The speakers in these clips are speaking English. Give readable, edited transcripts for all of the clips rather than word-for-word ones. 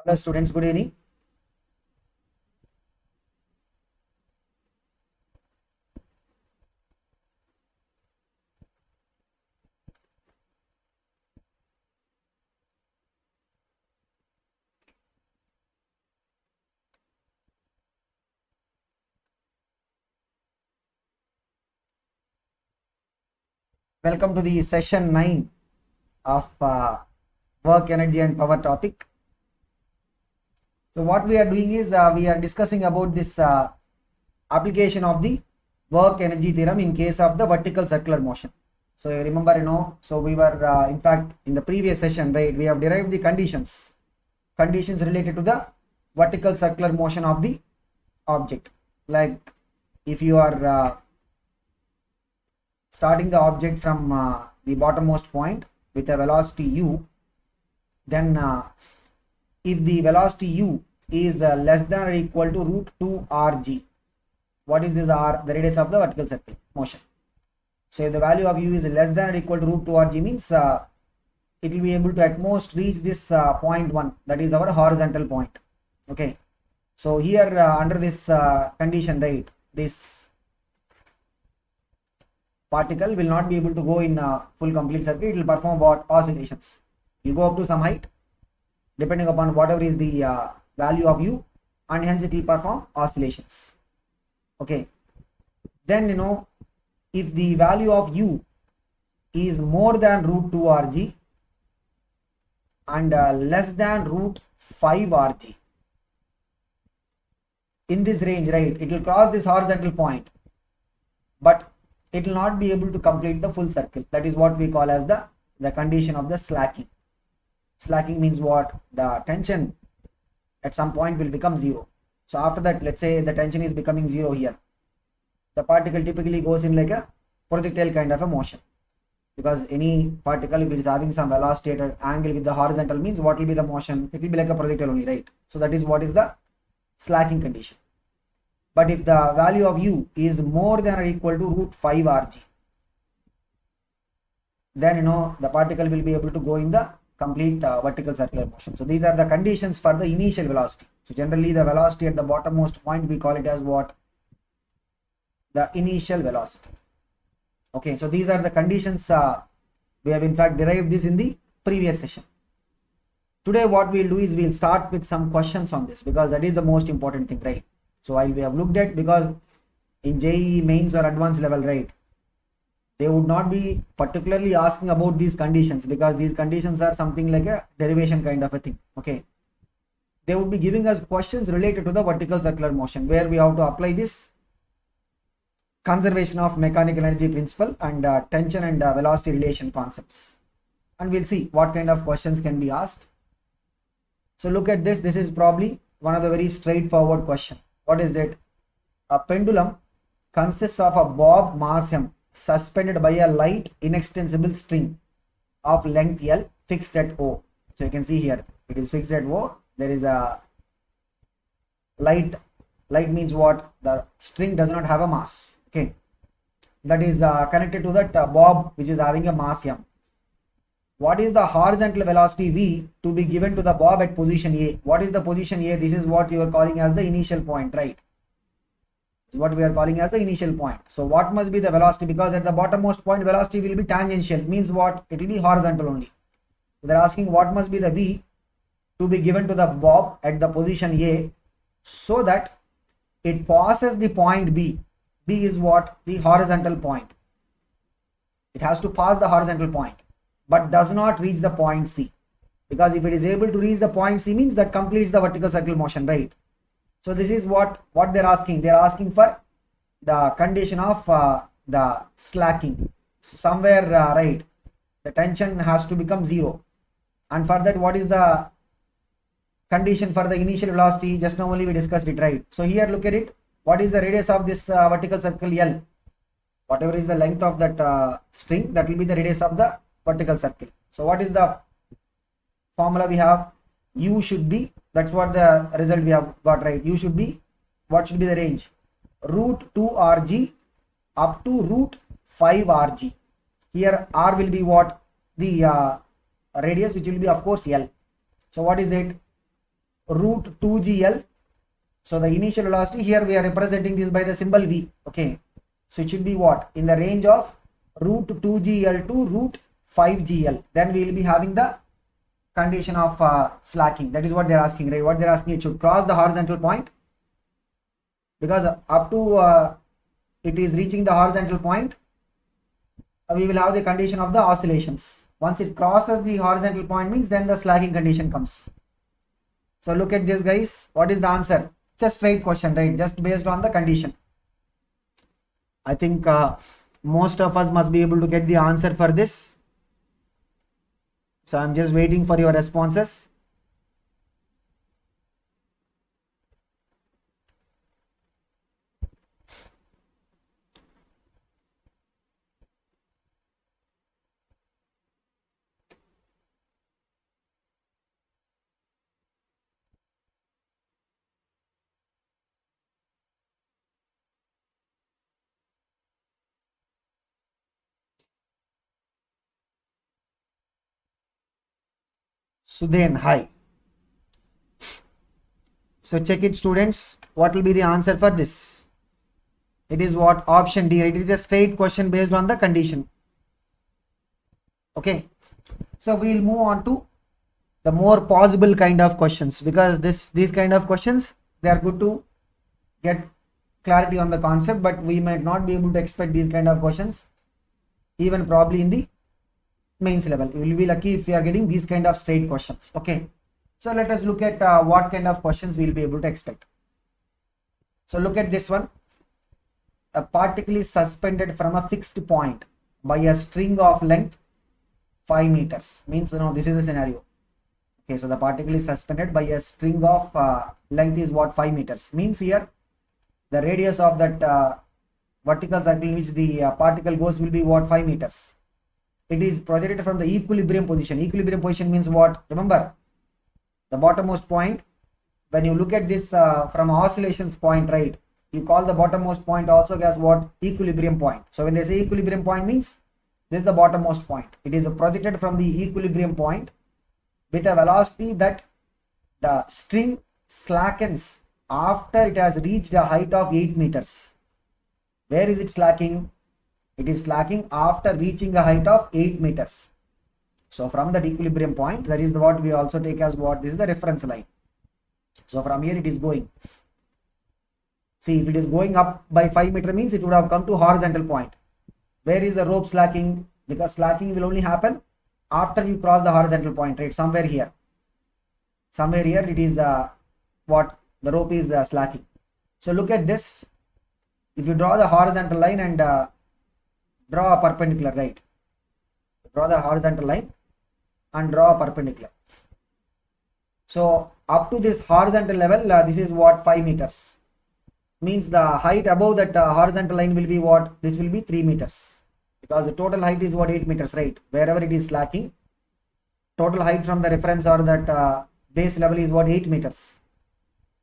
Hello students, good evening. Welcome to the session 9 of work, energy and power topic. So what we are doing is we are discussing about this application of the work energy theorem in case of the vertical circular motion. So you remember, so we were in fact in the previous session, right, we have derived the conditions related to the vertical circular motion of the object. Like if you are starting the object from the bottommost point with a velocity u, then if the velocity u is less than or equal to root 2 rg, what is this r? The radius of the vertical circle motion. So if the value of u is less than or equal to root 2 rg means it will be able to at most reach this point 1, that is our horizontal point. Okay, so here under this condition, right, this particle will not be able to go in a full complete circle. It will perform what? Oscillations. You go up to some height depending upon whatever is the value of u, and hence it will perform oscillations. Okay, then if the value of u is more than root 2 rg and less than root 5 rg, in this range, right, it will cross this horizontal point, but it will not be able to complete the full circle. That is what we call as the condition of the slacking. Slacking means what? The tension at some point will become zero. So after that, let's say the tension is becoming zero here, the particle typically goes in like a projectile kind of a motion, because any particle, if it is having some velocity at an angle with the horizontal, means what will be the motion? It will be like a projectile only, right? So that is what is the slacking condition. But if the value of u is more than or equal to root 5 rg, then the particle will be able to go in the complete vertical circular motion. So these are the conditions for the initial velocity. So generally the velocity at the bottommost point, we call it as what? The initial velocity. Okay, so these are the conditions. We have in fact derived this in the previous session. Today what we'll do is we'll start with some questions on this, because that is the most important thing, right? So while we have looked at, because in JEE mains or advanced level, right, they would not be particularly asking about these conditions, because these conditions are something like a derivation kind of a thing. Okay, they would be giving us questions related to the vertical circular motion, where we have to apply this conservation of mechanical energy principle and tension and velocity relation concepts, and we'll see what kind of questions can be asked. So look at this. This is probably one of the very straightforward question. What is it? A pendulum consists of a bob mass m suspended by a light inextensible string of length L fixed at O. So you can see here it is fixed at O. There is a light means what? The string does not have a mass. Okay, that is connected to that bob which is having a mass m. What is the horizontal velocity v to be given to the bob at position A? What is the position A? This is what you are calling as the initial point, right? This is what we are calling as the initial point. So what must be the velocity? Because at the bottommost point velocity will be tangential, means what? It will be horizontal only. So they are asking what must be the v to be given to the bob at the position A, so that it passes the point B. B is what? The horizontal point. It has to pass the horizontal point, but does not reach the point C, because if it is able to reach the point C, means that completes the vertical circle motion, right? So this is what they're asking. They're asking for the condition of the slacking. Somewhere right, the tension has to become zero, and for that, what is the condition for the initial velocity? Just now only we discussed it, right? So here look at it. What is the radius of this vertical circle L? Whatever is the length of that string, that will be the radius of the vertical circle. So what is the formula we have? U should be, that's what the result we have got, right? U should be, what should be the range? Root 2 rg up to root 5 rg. Here r will be what? The radius, which will be of course L. So what is it? root 2gl. So the initial velocity, here we are representing this by the symbol v. Okay, so it should be what, in the range of root 2gl to root 5gl. Then we will be having the condition of slacking. That is what they are asking, right? What they are asking, it should cross the horizontal point, because up to it is reaching the horizontal point, we will have the condition of the oscillations. Once it crosses the horizontal point means then the slacking condition comes. So look at this, guys. What is the answer? It's a straight question, right? Just based on the condition. I think most of us must be able to get the answer for this. So I'm just waiting for your responses. Sudhen, hi. So check it, students. What will be the answer for this? It is what? Option D, right? It is a straight question based on the condition. Okay. So we will move on to the more possible kind of questions, because these kind of questions, they are good to get clarity on the concept, but we might not be able to expect these kind of questions even probably in the mains level. You will be lucky if you are getting these kind of straight questions. Okay, so let us look at what kind of questions we will be able to expect. So look at this one. A particle is suspended from a fixed point by a string of length 5 meters. Means, this is a scenario. Okay, so the particle is suspended by a string of length is what? 5 meters. Means here the radius of that vertical circle in which the particle goes will be what? 5 meters. It is projected from the equilibrium position. Equilibrium position means what? Remember, the bottommost point. When you look at this from oscillations point, right, you call the bottommost point also as what? Equilibrium point. So when they say equilibrium point means this is the bottommost point. It is projected from the equilibrium point with a velocity that the string slackens after it has reached a height of 8 meters. Where is it slacking? It is slacking after reaching a height of 8 meters. So from that equilibrium point, that is what we also take as what? This is the reference line. So from here it is going. See, if it is going up by 5 meter means it would have come to horizontal point. Where is the rope slacking? Because slacking will only happen after you cross the horizontal point, right? Somewhere here. Somewhere here it is what? The rope is slacking. So look at this. If you draw the horizontal line and draw a perpendicular, right? Draw the horizontal line and draw a perpendicular. So up to this horizontal level, this is what? 5 meters. Means the height above that horizontal line will be what? This will be 3 meters. Because the total height is what? 8 meters, right? Wherever it is slacking, total height from the reference or that base level is what? 8 meters.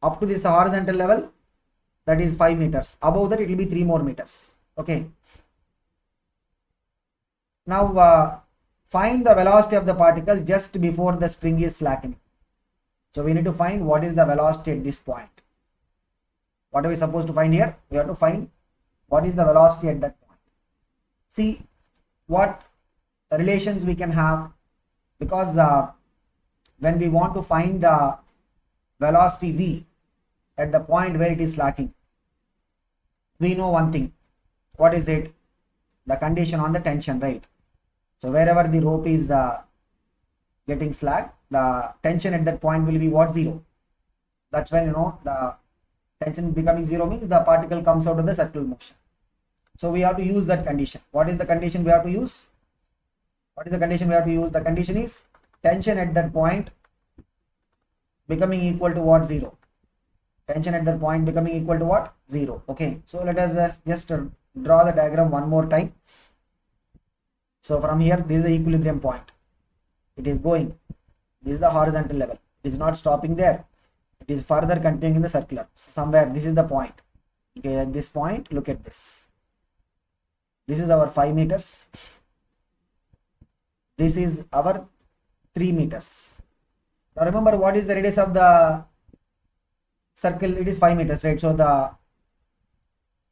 Up to this horizontal level, that is 5 meters. Above that it will be 3 more meters. Okay. Now find the velocity of the particle just before the string is slackening. So we need to find what is the velocity at this point. What are we supposed to find here? We have to find what is the velocity at that point. See what relations we can have, because when we want to find the velocity v at the point where it is slacking, we know one thing. What is it? The condition on the tension, right? So wherever the rope is getting slack, the tension at that point will be what? 0. That's when the tension becoming 0 means the particle comes out of the circular motion. So we have to use that condition. What is the condition we have to use? What is the condition we have to use? The condition is tension at that point becoming equal to what? 0. Tension at that point becoming equal to what? 0. Okay. So let us just draw the diagram one more time. So from here, this is the equilibrium point. It is going. This is the horizontal level. It is not stopping there. It is further continuing in the circular. So somewhere this is the point. Okay, at this point, look at this. This is our 5 meters. This is our 3 meters. Now remember, what is the radius of the circle, it is 5 meters, right? So the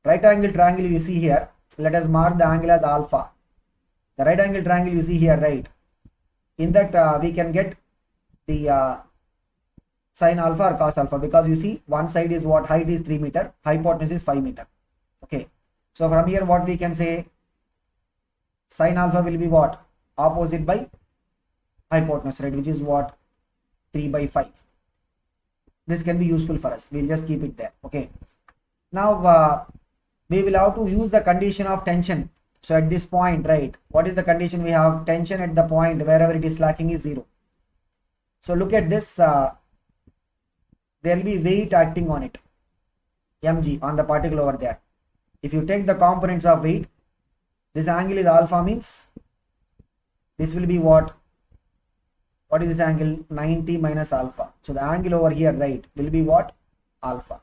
right angle triangle you see here, let us mark the angle as alpha. The right angle triangle you see here, right? In that we can get the sin alpha or cos alpha, because you see one side is what, height is 3 meter, hypotenuse is 5 meter. Okay, so from here what we can say, sin alpha will be what, opposite by hypotenuse, right, which is what, 3 by 5. This can be useful for us, we'll just keep it there. Okay, now we will have to use the condition of tension. So at this point, right, what is the condition? We have tension at the point wherever it is slacking is 0. So look at this, there will be weight acting on it, mg, on the particle over there. If you take the components of weight, this angle is alpha, means this will be what is this angle? 90 minus alpha. So the angle over here, right, will be what? Alpha.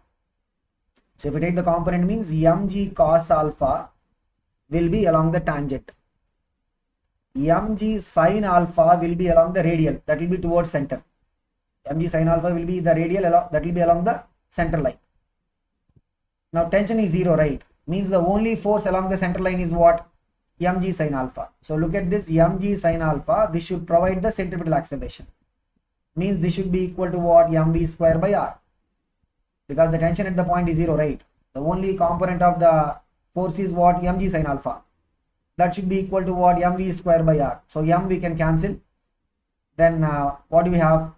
So if you take the component, means mg cos alpha will be along the tangent. Mg sin alpha will be along the radial, that will be towards center. Mg sin alpha will be the radial, that will be along the center line. Now tension is 0, right? Means the only force along the center line is what? Mg sin alpha. So look at this, mg sin alpha, this should provide the centripetal acceleration. Means this should be equal to what? mv square by r. Because the tension at the point is 0, right? The only component of the force is what? Mg sin alpha. That should be equal to what? mv square by r. So m we can cancel. Then what do we have?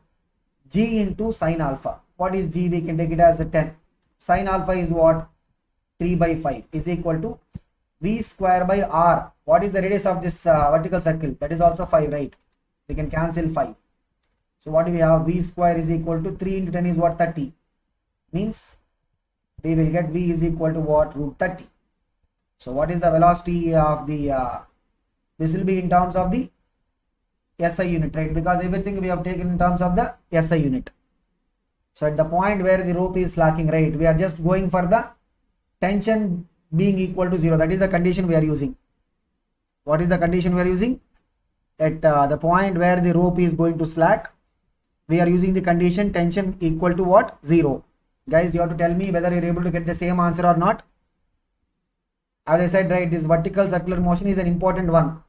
G into sin alpha. What is G? We can take it as a 10. Sin alpha is what? 3 by 5 is equal to v square by r. What is the radius of this vertical circle? That is also 5, right? We can cancel 5. So what do we have? V square is equal to 3 into 10 is what? 30. Means we will get v is equal to what? Root 30. So what is the velocity of the this will be in terms of the SI unit, right? Because everything we have taken in terms of the SI unit. So at the point where the rope is slacking, right, we are just going for the tension being equal to 0. That is the condition we are using. What is the condition we are using? At the point where the rope is going to slack, we are using the condition tension equal to what? 0. Guys, you have to tell me whether you are able to get the same answer or not. As I said, right, this vertical circular motion is an important one.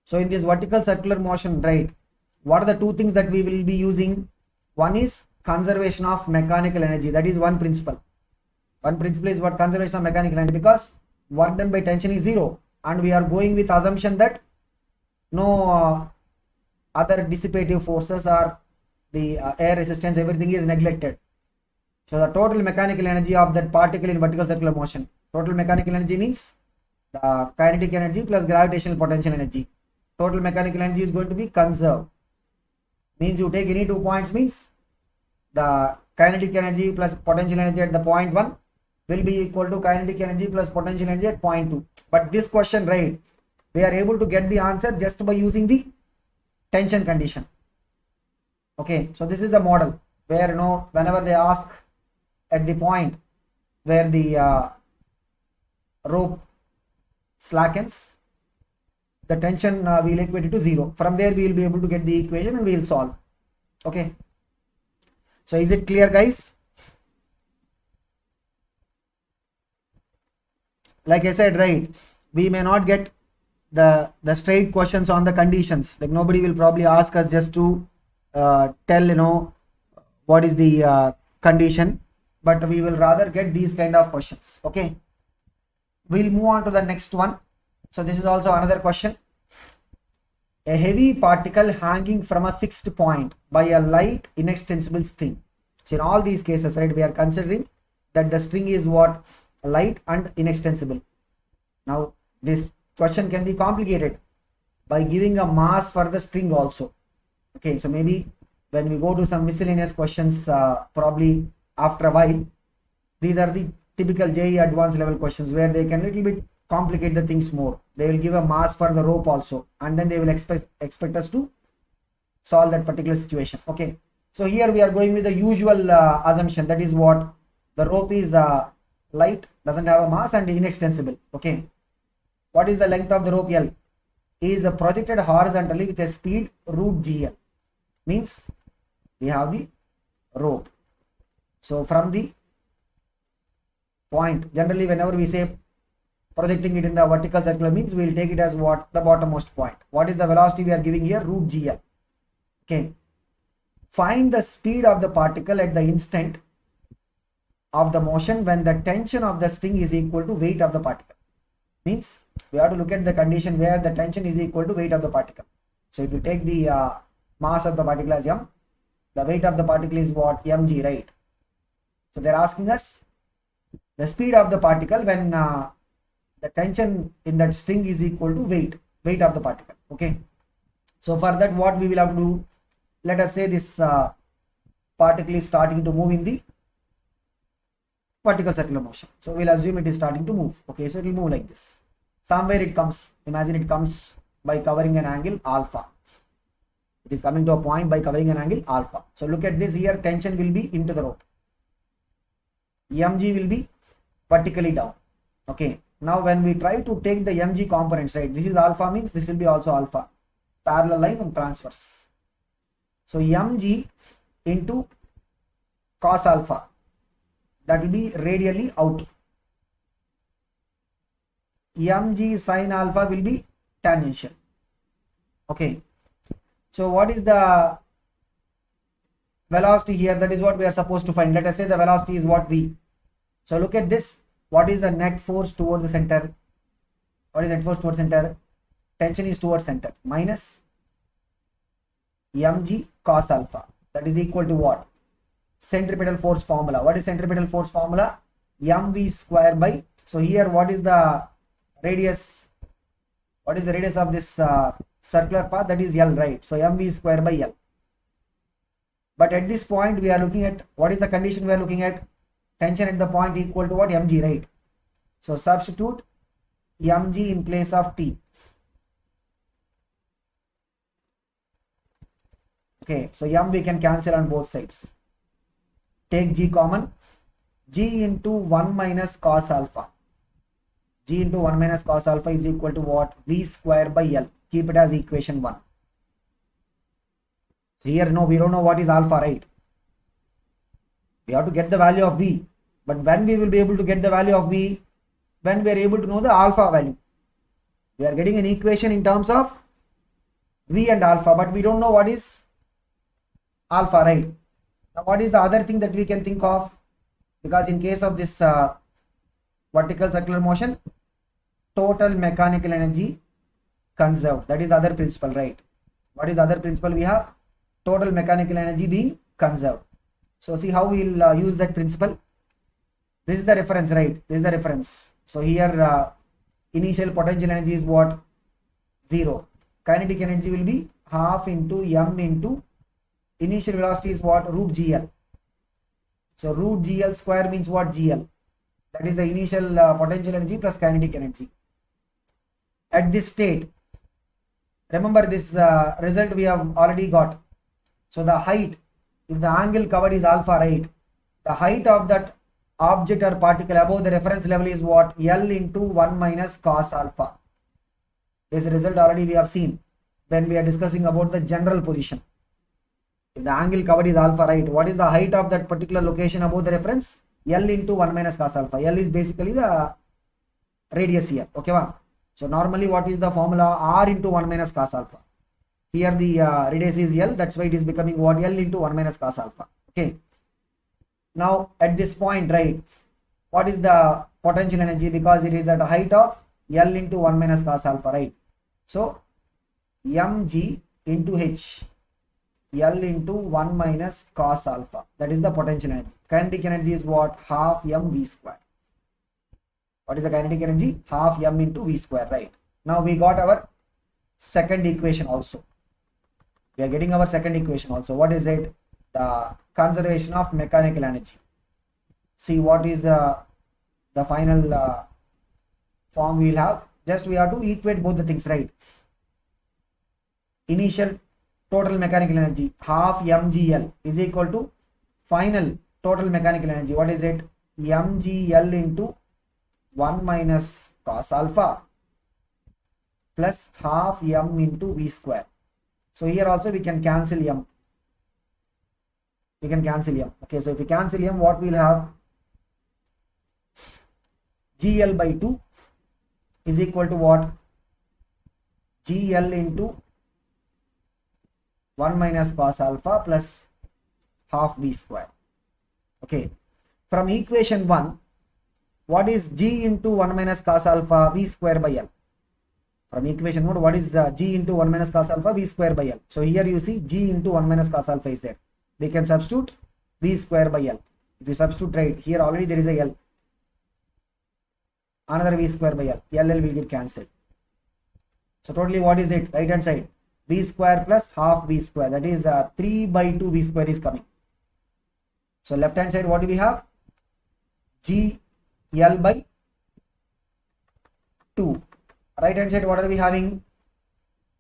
So in this vertical circular motion, right, what are the two things that we will be using? One is conservation of mechanical energy. That is one principle. One principle is what? Conservation of mechanical energy, because work done by tension is 0, and we are going with assumption that no other dissipative forces or the air resistance, everything is neglected. So the total mechanical energy of that particle in vertical circular motion, total mechanical energy means the kinetic energy plus gravitational potential energy. Total mechanical energy is going to be conserved. Means you take any 2 points, means the kinetic energy plus potential energy at the point 1 will be equal to kinetic energy plus potential energy at point 2. But this question, right, we are able to get the answer just by using the tension condition. Okay, so this is the model where, you know, whenever they ask at the point where the rope slackens, the tension we will equate it to 0. From there we will be able to get the equation and we will solve. Okay, so is it clear, guys? Like I said, right, we may not get the straight questions on the conditions. Like nobody will probably ask us just to tell, you know, what is the condition, but we will rather get these kind of questions. Okay, we'll move on to the next one. So this is also another question. A heavy particle hanging from a fixed point by a light inextensible string. So in all these cases, right, we are considering that the string is what? Light and inextensible. Now this question can be complicated by giving a mass for the string also. Okay, so maybe when we go to some miscellaneous questions, probably after a while, these are the typical JEE advanced level questions where they can little bit complicate the things more. They will give a mass for the rope also, and then they will expect us to solve that particular situation. Okay, so here we are going with the usual assumption, that is what? The rope is light, doesn't have a mass, and inextensible. Okay, what is the length of the rope? L is projected horizontally with a speed root GL. Means we have the rope. So from the point, generally whenever we say projecting it in the vertical circular means we will take it as what? The bottommost point. What is the velocity we are giving here? Root GL. Okay. Find the speed of the particle at the instant of the motion when the tension of the string is equal to weight of the particle. Means we have to look at the condition where the tension is equal to weight of the particle. So if you take the mass of the particle as m, the weight of the particle is what? Mg, right? So they're asking us the speed of the particle when the tension in that string is equal to weight of the particle. Okay. So for that, what we will have to do, let us say this particle is starting to move in the vertical circular motion. So we'll assume it is starting to move. Okay, so it will move like this. Somewhere it comes, imagine it comes by covering an angle alpha. It is coming to a point by covering an angle alpha. So look at this here, tension will be into the rope. Mg will be vertically down. Okay, now when we try to take the Mg components, right, this is alpha means this will be also alpha. Parallel line and transverse. So Mg into cos alpha, that will be radially out. Mg sin alpha will be tangential. Okay. So what is the velocity here? That is what we are supposed to find. Let us say the velocity is what? V. So look at this. What is the net force towards the center? What is net force towards center? Tension is towards center. Minus Mg cos alpha. That is equal to what? Centripetal force formula. What is centripetal force formula? Mv square by. So here what is the radius? What is the radius of this circular path? That is L, right? So Mv square by L. But at this point we are looking at, what is the condition we are looking at? Tension at the point equal to what? Mg, right? So substitute Mg in place of T. Okay, so M we can cancel on both sides. Take G common. G into 1 minus cos alpha. G into 1 minus cos alpha is equal to what? V square by L. Keep it as equation 1. Here, no, we don't know what is alpha, right? We have to get the value of V. But when we will be able to get the value of V? When we are able to know the alpha value. We are getting an equation in terms of V and alpha, but we don't know what is alpha, right? Now what is the other thing that we can think of? Because in case of this vertical circular motion, total mechanical energy conserved. That is the other principle, right? What is the other principle we have? Total mechanical energy being conserved. So see how we will use that principle. This is the reference, right? This is the reference. So here initial potential energy is what? 0. Kinetic energy will be half into m into initial velocity is what? Root GL. So root GL square means what? GL. That is the initial potential energy plus kinetic energy. At this state, remember this result we have already got. So the height, if the angle covered is alpha, right? The height of that object or particle above the reference level is what? L into 1 minus cos alpha. This result already we have seen when we are discussing about the general position. If the angle covered is alpha, right? What is the height of that particular location above the reference? L into 1 minus cos alpha. L is basically the radius here. Okay, wow. So normally what is the formula? R into 1 minus cos alpha. Here the radius is L. That's why it is becoming what? L into 1 minus cos alpha. Okay. Now at this point, right? What is the potential energy? Because it is at a height of L into 1 minus cos alpha, right? So mg into h. L into 1 minus cos alpha. That is the potential energy. Kinetic energy is what? Half mv square. What is the kinetic energy? Half m into v square, right? Now we got our second equation also. We are getting our second equation also. What is it? The conservation of mechanical energy. See what is the final form we will have. Just we have to equate both the things, right? Initial total mechanical energy half mgl is equal to final total mechanical energy. What is it? mgl into 1 minus cos alpha plus half m into v square. So here also we can cancel m. we can cancel m. Okay, so if we cancel m, what we'll have, gl by 2 is equal to what, gl into 1 minus cos alpha plus half v square. Okay, from equation 1, what is g into 1 minus cos alpha v square by l? From equation 1, what is g into 1 minus cos alpha v square by l? So here you see g into 1 minus cos alpha is there. We can substitute v square by l. If you substitute, right, here already there is a l, another v square by l, will get cancelled. So totally what is it, right hand side, v square plus half v square, that is 3 by 2 v square is coming. So left hand side, what do we have, g l by 2. Right hand side, what are we having,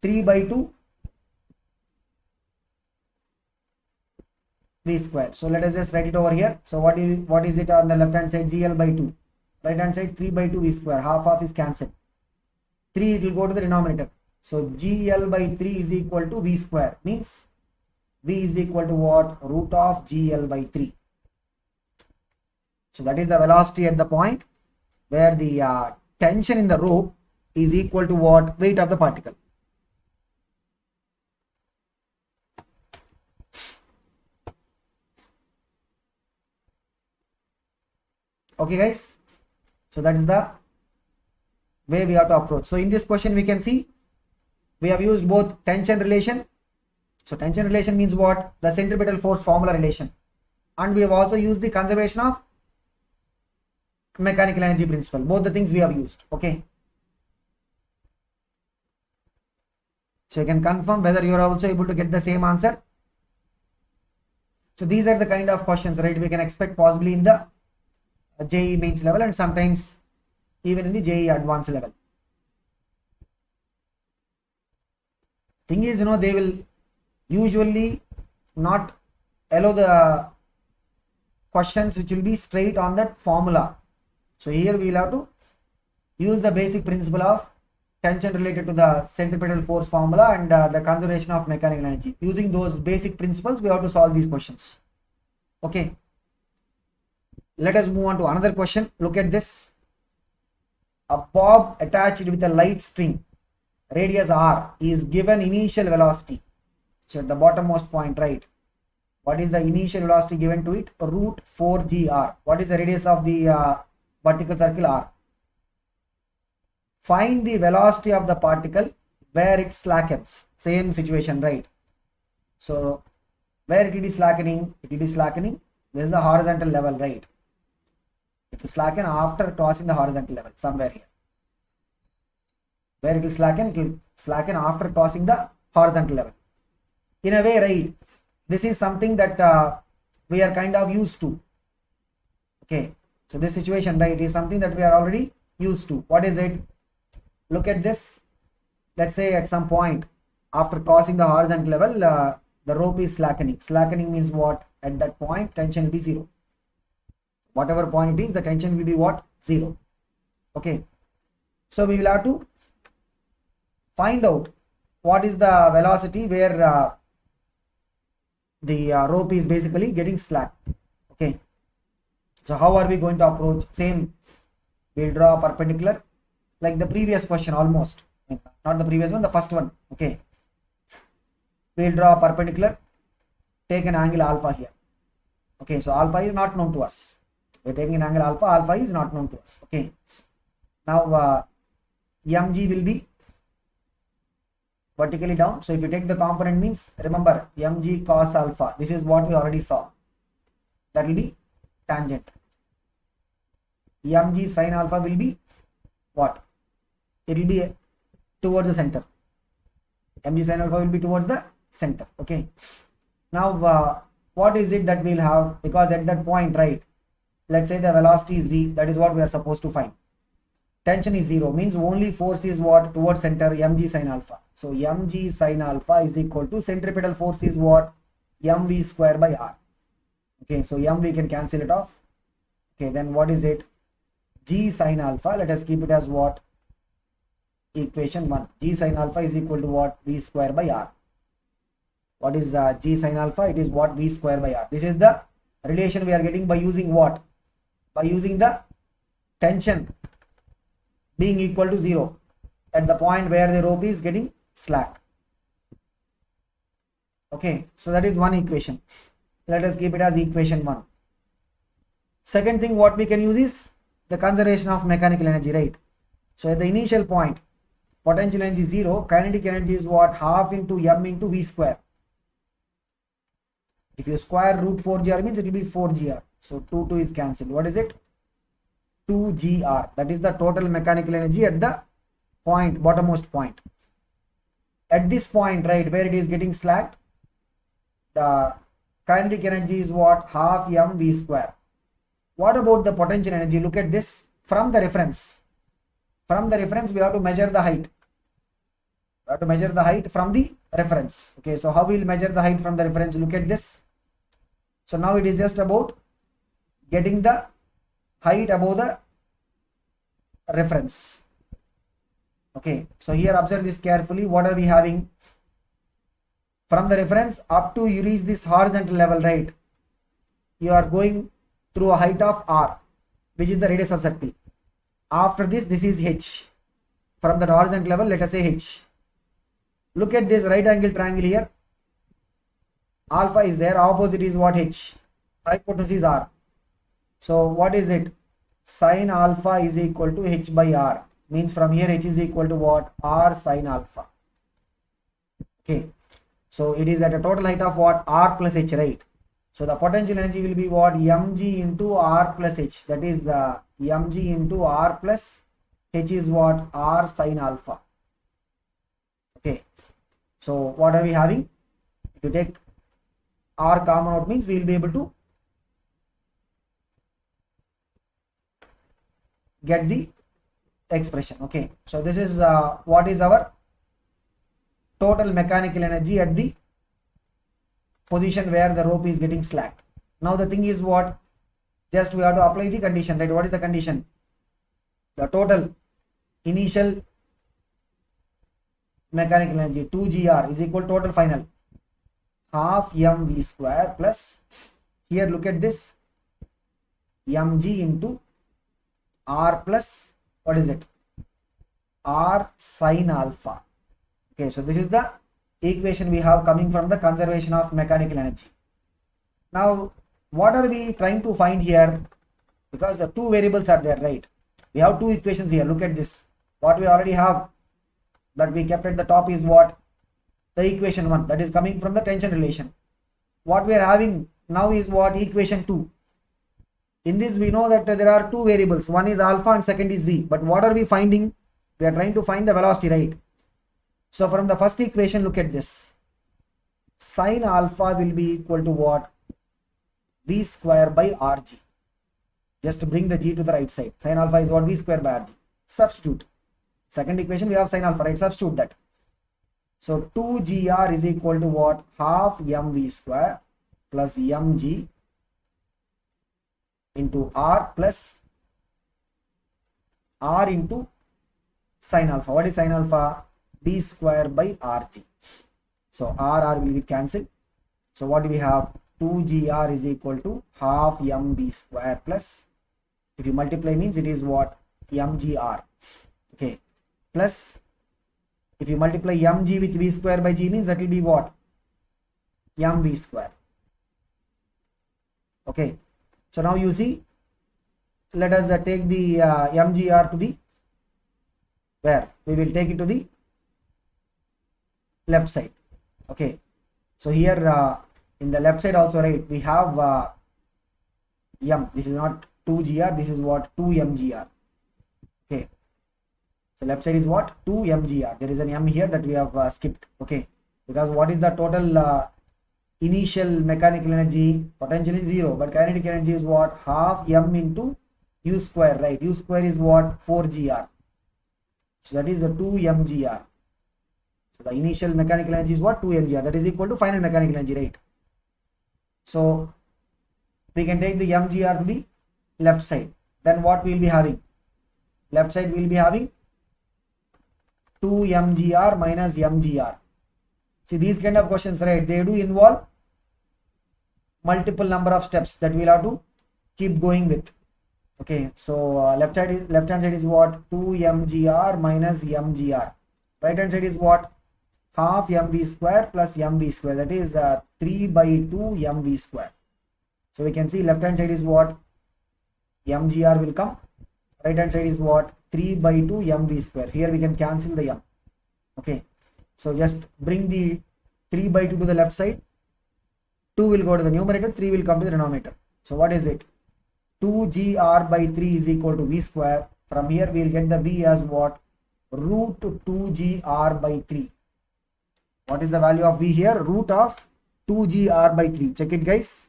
3 by 2 v square. So let us just write it over here. So what is it on the left hand side, gl by 2, right hand side 3 by 2 v square, half is cancelled, 3 it will go to the denominator. So gl by 3 is equal to v square, means v is equal to what, root of gl by 3. So that is the velocity at the point where the tension in the rope is equal to what, weight of the particle. Okay guys, so that is the way we have to approach. So in this question we can see we have used both tension relation. So tension relation means what, the centripetal force formula relation, and we have also used the conservation of mechanical energy principle. Both the things we have used. Okay, so you can confirm whether you are also able to get the same answer. So these are the kind of questions, right, we can expect possibly in the JEE mains level and sometimes even in the JEE advanced level. Thing is, they will usually not allow the questions which will be straight on that formula. So here we will have to use the basic principle of tension related to the centripetal force formula and the conservation of mechanical energy. Using those basic principles, we have to solve these questions. Okay, let us move on to another question. Look at this. A bob attached with a light string, radius r, is given initial velocity. So at the bottommost point, right, what is the initial velocity given to it, root 4gr. What is the radius of the vertical circle, r? Find the velocity of the particle where it slackens. Same situation, right? So where it will be slackening, this is the horizontal level, right? It will slacken after crossing the horizontal level, somewhere here. Where it will slacken after crossing the horizontal level. In a way, right, this is something that we are kind of used to. Okay, so this situation, right, is something that we are already used to. What is it? Look at this. Let's say at some point after crossing the horizontal level, the rope is slackening. Slackening means what? At that point, tension will be 0. Whatever point it is, the tension will be what? 0. Okay, so we will have to find out what is the velocity where the rope is basically getting slack. Okay, so how are we going to approach? Same, we'll draw a perpendicular like the previous question, almost not the previous one, the first one. Okay, we'll draw a perpendicular, take an angle alpha here. Okay, so alpha is not known to us. We're taking an angle alpha is not known to us. Okay, now mg will be vertically down. So if you take the component, means remember mg cos alpha, this is what we already saw, that will be tangent. Mg sin alpha will be what? It will be towards the center. Mg sin alpha will be towards the center. Okay, now what is it that we'll have? Because at that point, right, let's say the velocity is v, that is what we are supposed to find. Tension is 0, means only force is what? Towards center, mg sin alpha. So mg sin alpha is equal to centripetal force is what? mv square by r. Okay, so m we can cancel it off. Okay, then what is it? G sin alpha, let us keep it as what? Equation 1. G sin alpha is equal to what? V square by r. What is G sin alpha? It is what? V square by R. This is the relation we are getting by using what? By using the tension being equal to 0 at the point where the rope is getting slack. Okay, so that is one equation. Let us keep it as equation 1. Second thing what we can use is the conservation of mechanical energy, right? So at the initial point, potential energy is 0, kinetic energy is what? Half into m into v square. If you square root 4gr means it will be 4gr. So 2 is cancelled. What is it? 2gr. That is the total mechanical energy at the point, bottommost point. At this point, right, where it is getting slacked, the kinetic energy is what? Half m v square. What about the potential energy? Look at this from the reference. From the reference, we have to measure the height. We have to measure the height from the reference. Okay, so how we will measure the height from the reference? Look at this. So now it is just about getting the height above the reference. Okay, so here observe this carefully. What are we having? From the reference up to you reach this horizontal level, right? You are going through a height of r, which is the radius of circle. After this, this is h. From the horizontal level, let us say h. Look at this right angle triangle here. Alpha is there, opposite is what? H. Hypotenuse is r. So what is it? Sin alpha is equal to h by r. Means from here h is equal to what? R sin alpha. Okay. So it is at a total height of what? R plus h, right? So the potential energy will be what? Mg into R plus h. That is mg into R plus h is what? R sin alpha. Okay. So what are we having? If you take R common out means we will be able to get the expression. Okay. So this is what is our total mechanical energy at the position where the rope is getting slacked. Now the thing is what? Just we have to apply the condition, right? What is the condition? The total initial mechanical energy 2gr is equal to total final half mv square plus, here look at this, mg into r plus, what is it? R sin alpha. Okay, so this is the equation we have coming from the conservation of mechanical energy. Now what are we trying to find here? Because the two variables are there, right? We have two equations here. Look at this. What we already have that we kept at the top is what? The equation 1, that is coming from the tension relation. What we are having now is what? Equation 2. In this we know that there are two variables, one is alpha and second is v. But what are we finding? We are trying to find the velocity, right? So from the first equation, look at this. Sin alpha will be equal to what? V square by Rg. Just bring the g to the right side. Sin alpha is what? V square by Rg. Substitute. Second equation we have sin alpha, right? Substitute that. So 2gr is equal to what? Half mv square plus mg into r plus r into sin alpha. What is sin alpha? V square by Rg. So r will be cancelled. So what do we have? 2gr is equal to half mv square plus, if you multiply means it is what? Mgr. Okay. Plus, if you multiply mg with v square by g means that will be what? Mv square. Okay. So now you see, let us take the mgr to the, where? We will take it to the left side. Okay. So here in the left side also, right, we have m. This is not 2gr, this is what? 2mgr. Okay. So left side is what? 2mgr. There is an m here that we have skipped. Okay. Because what is the total initial mechanical energy? Potential is 0, but kinetic energy is what? Half m into u square, right? U square is what? 4gr. So that is a 2mgr. So the initial mechanical energy is what? 2mgr. That is equal to final mechanical energy, right? So we can take the mgr to the left side. Then what we will be having? Left side we will be having 2mgr minus mgr. See, these kind of questions, right, they do involve multiple number of steps that we'll have to keep going with. Okay, so left hand side is what? 2mgr minus mgr. Right hand side is what? Half mv square plus mv square, that is 3 by 2 mv square. So we can see left hand side is what? Mgr will come. Right hand side is what? 3 by 2 mv square. Here we can cancel the m. Okay, so just bring the 3 by 2 to the left side. 2 will go to the numerator, 3 will come to the denominator. So what is it? 2gr by 3 is equal to v square. From here we will get the v as what? Root 2gr by 3. What is the value of v here? Root of 2gr by 3. Check it, guys.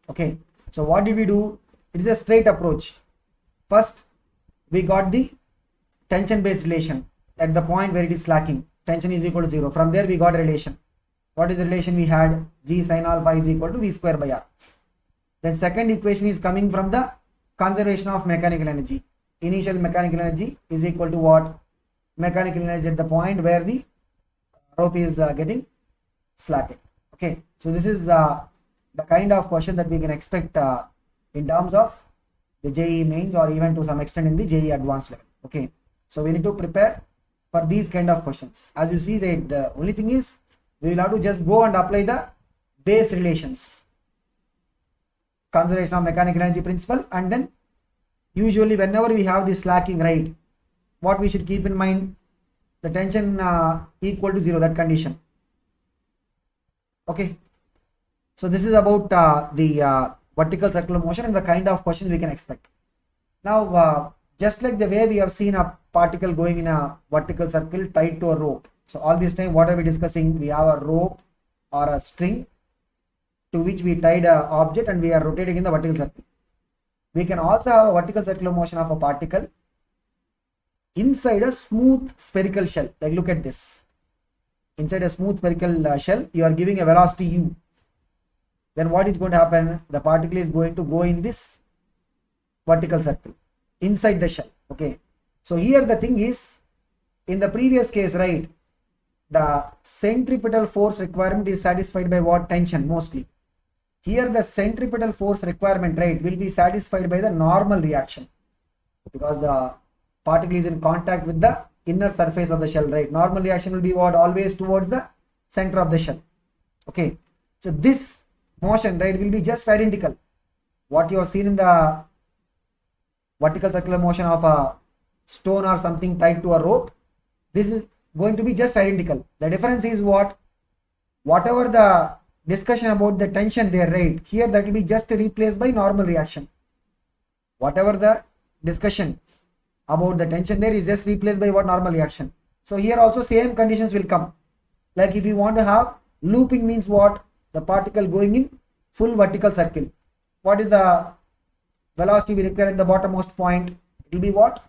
Okay, so what did we do? It is a straight approach. First, we got the tension based relation at the point where it is slacking. Tension is equal to 0. From there we got a relation. What is the relation we had? G sin alpha is equal to v square by r. The second equation is coming from the conservation of mechanical energy. Initial mechanical energy is equal to what? Mechanical energy at the point where the rope is getting slackened. Okay, so this is the kind of question that we can expect in terms of the JEE mains, or even to some extent in the JEE advanced level. Okay, so we need to prepare for these kind of questions. As you see, the only thing is we will have to just go and apply the base relations, conservation of mechanical energy principle, and then usually whenever we have this slacking, right, what we should keep in mind, the tension equal to 0, that condition. Okay, so this is about the vertical circular motion and the kind of questions we can expect. Now just like the way we have seen a particle going in a vertical circle tied to a rope, so all this time what are we discussing? We have a rope or a string to which we tied a object and we are rotating in the vertical circle. We can also have a vertical circular motion of a particle inside a smooth spherical shell. Like, look at this. Inside a smooth spherical shell, you are giving a velocity u. Then what is going to happen? The particle is going to go in this vertical circle inside the shell. Okay, so here the thing is, in the previous case, right, the centripetal force requirement is satisfied by what? Tension mostly. Here the centripetal force requirement, right, will be satisfied by the normal reaction, because the particle is in contact with the inner surface of the shell, right? Normal reaction will be what? Always towards the center of the shell. Okay, so this motion, right, will be just identical. What you have seen in the vertical circular motion of a stone or something tied to a rope, this is going to be just identical. The difference is what? Whatever the discussion about the tension there, right, here that will be just replaced by normal reaction. Whatever the discussion about the tension there is just replaced by what? Normal reaction. So here also same conditions will come. Like if you want to have looping, means what? The particle going in full vertical circle. What is the velocity we require at the bottommost point? It will be what?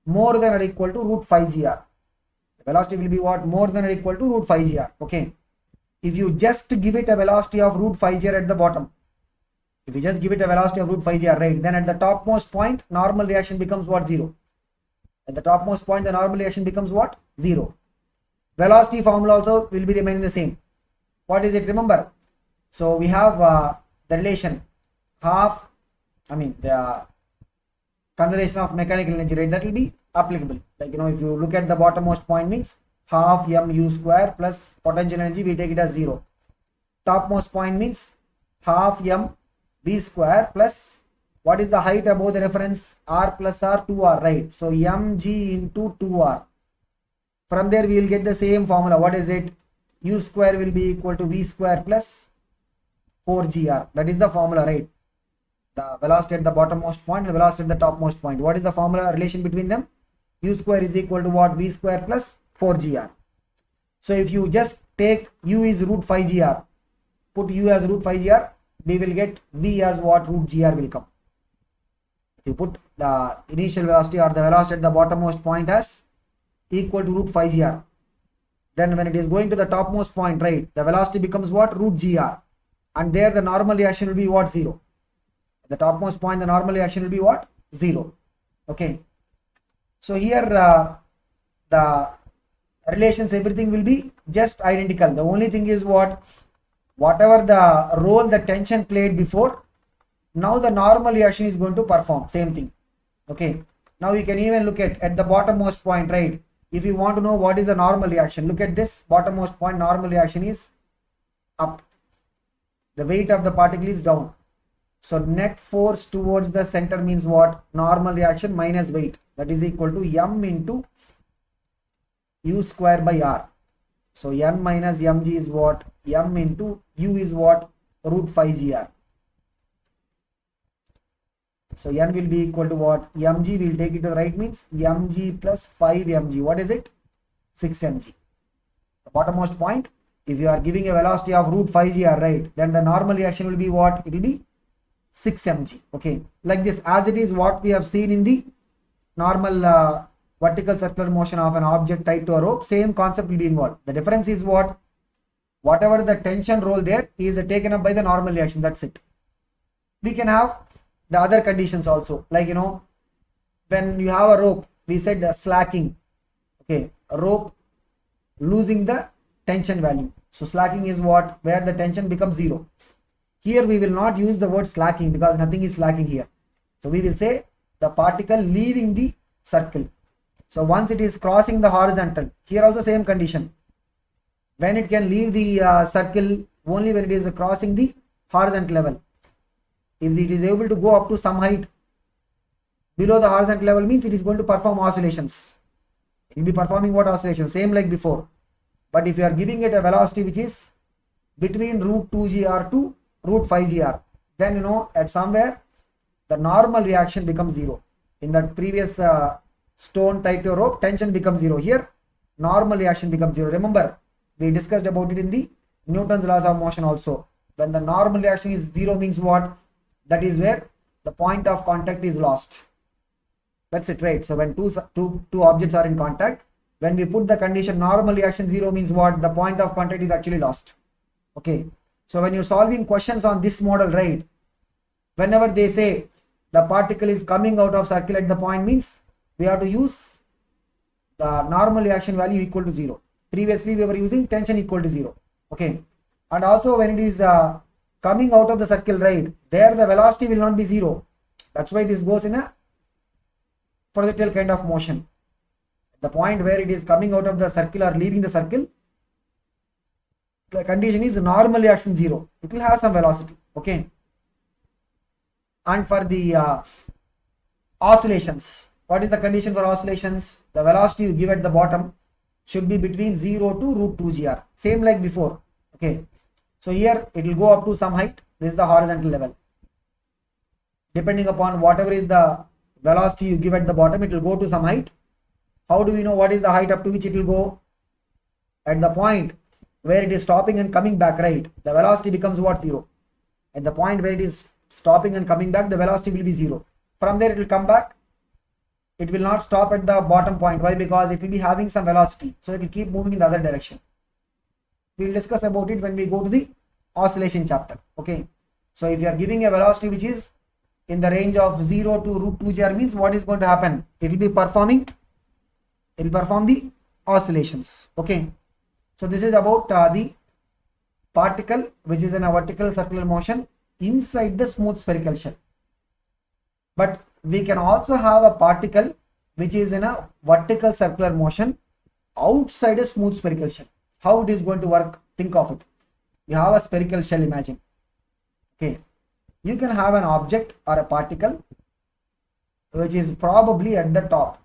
More than or equal to root 5 gr. The velocity will be what? More than or equal to root 5 gr. Okay, if you just give it a velocity of root 5 gr at the bottom, if you just give it a velocity of root 5 gr, right, then at the topmost point normal reaction becomes what? 0. At the topmost point the normal reaction becomes what? 0. Velocity formula also will be remaining the same. What is it? Remember, so we have the relation half, the conservation of mechanical energy, right, that will be applicable. Like, if you look at the bottommost point, means half mu square plus potential energy, we take it as 0. Topmost point means half m v square plus what is the height above the reference? R plus R, 2r, right? So mg into 2r. From there we will get the same formula. What is it? U square will be equal to v square plus 4gr. That is the formula, right? The velocity at the bottommost point and velocity at the topmost point. What is the formula relation between them? U square is equal to what? V square plus 4gr. So if you just take u is root 5 gr, put u as root 5 gr, we will get v as what? Root gr will come. If you put the initial velocity or the velocity at the bottommost point as equal to root 5 gr, then when it is going to the topmost point, right, the velocity becomes what? Root gr, and there the normal reaction will be what? 0. the topmost point, the normal reaction will be what? 0. Okay. So here the relations, everything will be just identical. The only thing is whatever the role the tension played before, now the normal reaction is going to perform same thing. Okay. Now we can even look at the bottommost point, right? If you want to know what is the normal reaction, look at this bottommost point. Normal reaction is up. The weight of the particle is down. So net force towards the center means what? Normal reaction minus weight. That is equal to m into u square by r. So n minus mg is what? M into u is what? Root 5 gr. So n will be equal to what? Mg, will take it to the right, means mg plus 5 mg. What is it? 6 mg. The bottommost point, if you are giving a velocity of root 5 gr, right, then the normal reaction will be what? It will be 6 mg. Okay, like this, as it is what we have seen in the normal vertical circular motion of an object tied to a rope. Same concept will be involved. The difference is what? Whatever the tension role there is taken up by the normal reaction. That's it. We can have the other conditions also, like, you know, when you have a rope, we said slacking. Okay, a rope losing the tension value. So slacking is what? Where the tension becomes 0. Here we will not use the word slacking because nothing is slacking here. So we will say the particle leaving the circle. So once it is crossing the horizontal, here also same condition. When it can leave the circle only when it is crossing the horizontal level. If it is able to go up to some height below the horizontal level, means it is going to perform oscillations. It will be performing what oscillations? Same like before. But if you are giving it a velocity which is between root 2 gr to root 5 gr, then, you know, at somewhere the normal reaction becomes 0. In that previous stone tied to a rope, tension becomes 0. Here normal reaction becomes 0. Remember, we discussed about it in the Newton's laws of motion also. When the normal reaction is 0 means what? That is where the point of contact is lost. That's it, right? So when two objects are in contact, when we put the condition normal reaction 0 means what? The point of contact is actually lost. Okay. So when you're solving questions on this model, right, whenever they say the particle is coming out of circle at the point, means we have to use the normal reaction value equal to 0. Previously we were using tension equal to 0. Okay. And also when it is coming out of the circle, right, there the velocity will not be 0. That's why this goes in a projectile kind of motion. The point where it is coming out of the circle or leaving the circle, the condition is normal reaction 0. It will have some velocity. Okay. And for the oscillations, what is the condition for oscillations? The velocity you give at the bottom should be between 0 to root 2 gr. Same like before. Okay. So here it will go up to some height. This is the horizontal level. Depending upon whatever is the velocity you give at the bottom, it will go to some height. How do we know what is the height up to which it will go? At the point where it is stopping and coming back, right, the velocity becomes what? 0. At the point where it is stopping and coming back, the velocity will be 0. From there it will come back. It will not stop at the bottom point. Why? Because it will be having some velocity. So it will keep moving in the other direction. We will discuss about it when we go to the oscillation chapter. Okay. So if you are giving a velocity which is in the range of 0 to root 2 gr, means what is going to happen? It will be perform the oscillations. Okay. So this is about the particle which is in a vertical circular motion inside the smooth spherical shell. But we can also have a particle which is in a vertical circular motion outside a smooth spherical shell. How it is going to work? Think of it. You have a spherical shell, imagine. Okay. You can have an object or a particle which is probably at the top.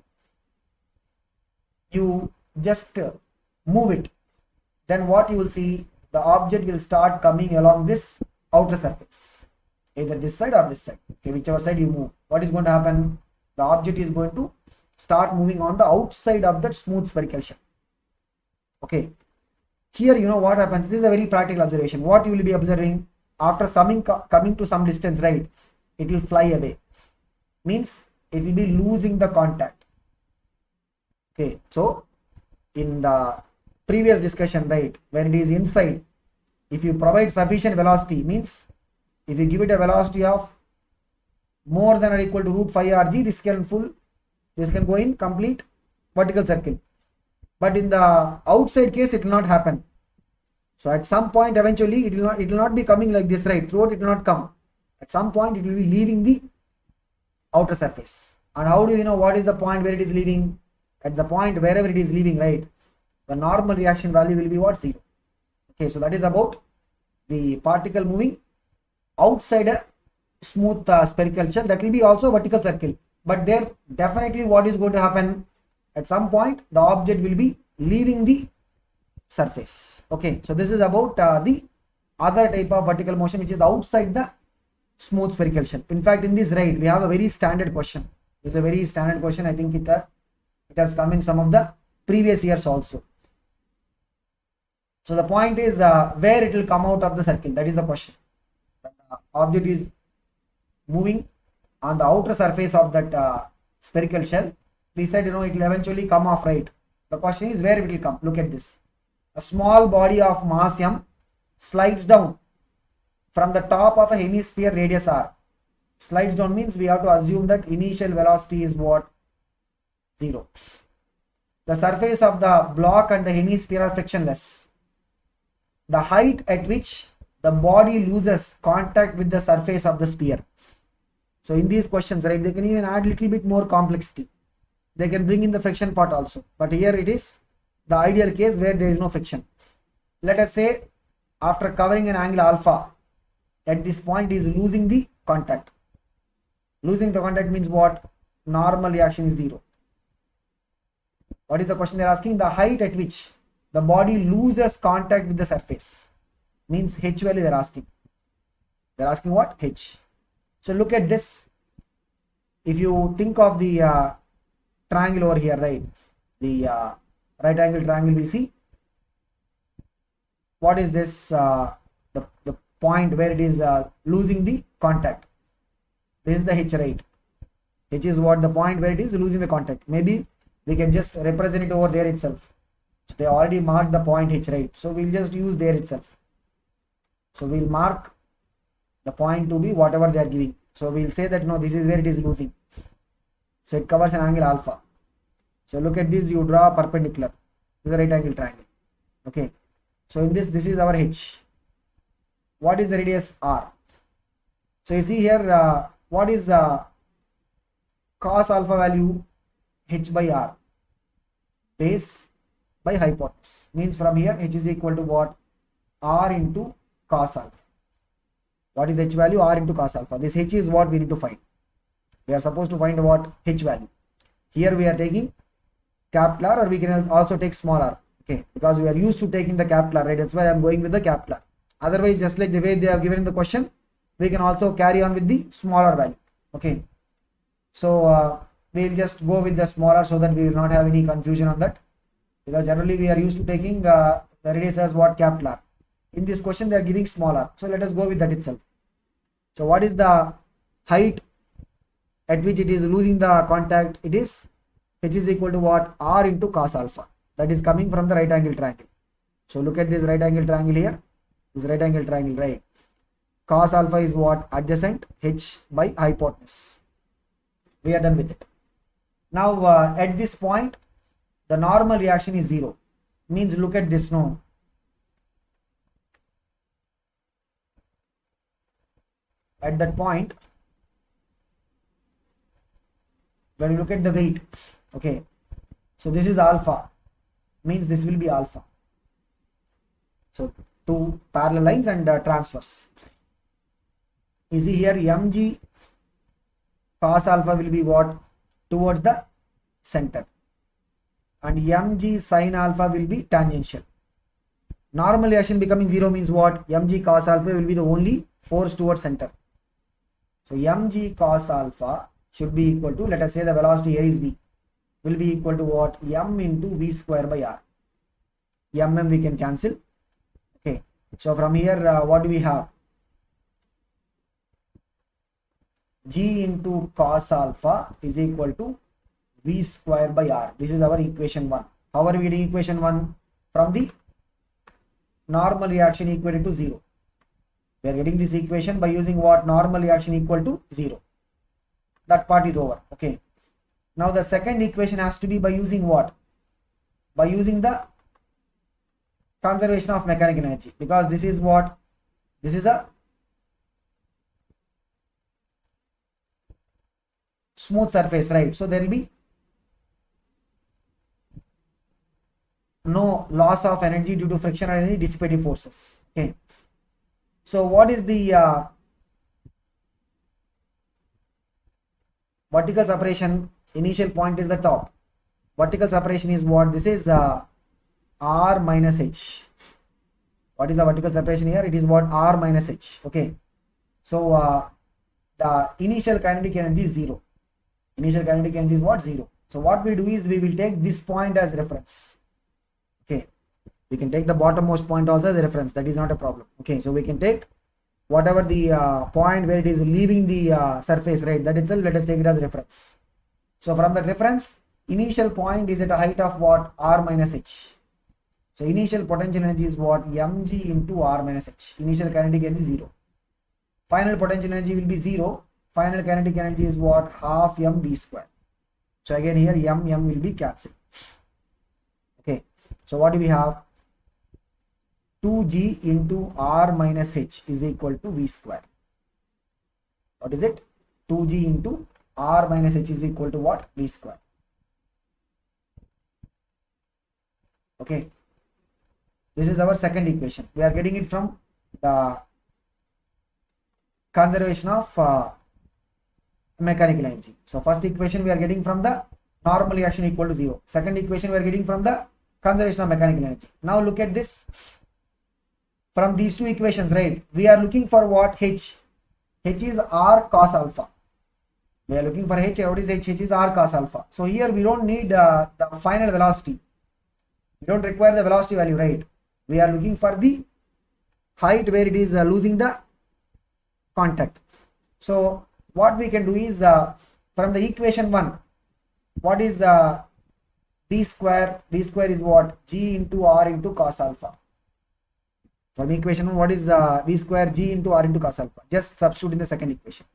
You just move it. Then what you will see, the object will start coming along this outer surface, either this side or this side. Okay, whichever side you move, what is going to happen? The object is going to start moving on the outside of that smooth spherical shell. Okay. Here, you know what happens? This is a very practical observation. What you will be observing, after coming to some distance, right, it will fly away. Means it will be losing the contact. Okay. So in the previous discussion, right, when it is inside, if you provide sufficient velocity, means if you give it a velocity of more than or equal to root 5 rg, this can go in complete vertical circle. But in the outside case, it will not happen. So at some point eventually it will not be coming like this, right? Throughout it will not come. At some point it will be leaving the outer surface. And how do you know what is the point where it is leaving? At the point wherever it is leaving, right, the normal reaction value will be what? 0. Okay, so that is about the particle moving outside a smooth spherical shell. That will be also vertical circle, but there definitely what is going to happen, at some point the object will be leaving the surface. Okay, so this is about the other type of vertical motion which is outside the smooth spherical shell. In fact, in this, right, we have a very standard question. It's a very standard question. I think it has come in some of the previous years also. So the point is where it will come out of the circle. That is the question. The object is moving on the outer surface of that spherical shell. We said, it will eventually come off, right? The question is where it will come. Look at this. A small body of mass m slides down from the top of a hemisphere radius r. Slides down means we have to assume that initial velocity is what? 0. The surface of the block and the hemisphere are frictionless. The height at which the body loses contact with the surface of the sphere. So in these questions, right, they can even add a little bit more complexity. They can bring in the friction part also. But here it is the ideal case where there is no friction. Let us say after covering an angle alpha, at this point is losing the contact. Losing the contact means what? Normal reaction is 0. What is the question they are asking? The height at which the body loses contact with the surface means h value they are asking. They are asking what? H. So look at this. If you think of the triangle over here, right? The right angle triangle, we see what is this? The point where it is losing the contact. This is the h, right? H is what? The point where it is losing the contact. Maybe we can just represent it over there itself. So they already marked the point h, right? So we'll just use there itself. So we'll mark the point to be whatever they are giving. So we'll say that no, this is where it is losing. So it covers an angle alpha. So look at this, you draw a perpendicular to the right angle triangle. Okay. So in this is our h. What is the radius r? So you see here, what is cos alpha value? H by r. Base by hypotenuse. Means from here h is equal to what? R into cos alpha. What is h value? R into cos alpha. This h is what we need to find. We are supposed to find what? H value. Here we are taking capital R, or we can also take small r. Okay, because we are used to taking the capital R, right? That's why I am going with the capital R. Otherwise, just like the way they have given in the question, we can also carry on with the smaller value. Okay, so we'll just go with the smaller so that we will not have any confusion on that, because generally we are used to taking the radius as what? Capital R. In this question they are giving smaller, so let us go with that itself. So what is the height at which it is losing the contact? It is h is equal to what? R into cos alpha. That is coming from the right angle triangle. So look at this right angle triangle here. This right angle triangle, right? Cos alpha is what? Adjacent, h by hypotenuse. We are done with it. Now at this point the normal reaction is 0. Means look at this now. At that point, when you look at the weight, okay, so this is alpha, means this will be alpha. So two parallel lines and transverse. You see here mg cos alpha will be what? Towards the center, and mg sin alpha will be tangential. Normal reaction becoming 0 means what? Mg cos alpha will be the only force towards center. So mg cos alpha should be equal to, let us say the velocity here is v, will be equal to what? M into v square by r. Mm we can cancel. Okay, so from here what do we have? G into cos alpha is equal to v square by r. This is our equation 1. How are we getting equation 1? From the normal reaction equal to 0. We are getting this equation by using what? Normal reaction equal to 0. that part is over. Okay, now the second equation has to be by using what? By using the conservation of mechanical energy, because this is what? This is a smooth surface, right? So there will be no loss of energy due to friction or any dissipative forces. Okay, so what is the vertical separation? Initial point is the top. Vertical separation is what? This is r minus h. What is the vertical separation here? It is what? R minus h. Okay, so the initial kinetic energy is 0. Initial kinetic energy is what? 0. So what we do is we will take this point as reference. Okay, we can take the bottommost point also as a reference. That is not a problem. Okay, so we can take whatever the point where it is leaving the surface, right? That itself, let us take it as reference. So from that reference, initial point is at a height of what? R minus h. So initial potential energy is what? mg into r minus h. Initial kinetic energy 0. Final potential energy will be 0. Final kinetic energy is what? Half mv square. So again here m will be cancelled. Okay, so what do we have? 2g into r minus h is equal to v square. What is it? 2g into r minus h is equal to what? V square. Okay, this is our second equation. We are getting it from the conservation of mechanical energy. So first equation we are getting from the normal reaction equal to 0. Second equation we are getting from the conservation of mechanical energy. Now look at this. From these two equations, right, we are looking for what? H. H is r cos alpha. We are looking for h. What is h? H is r cos alpha. So here we don't need the final velocity. We don't require the velocity value, right? We are looking for the height where it is losing the contact. So what we can do is from the equation 1, what is v square? V square is what? G into r into cos alpha. From equation 1, what is v square? G into r into cos alpha. Just substitute in the second equation.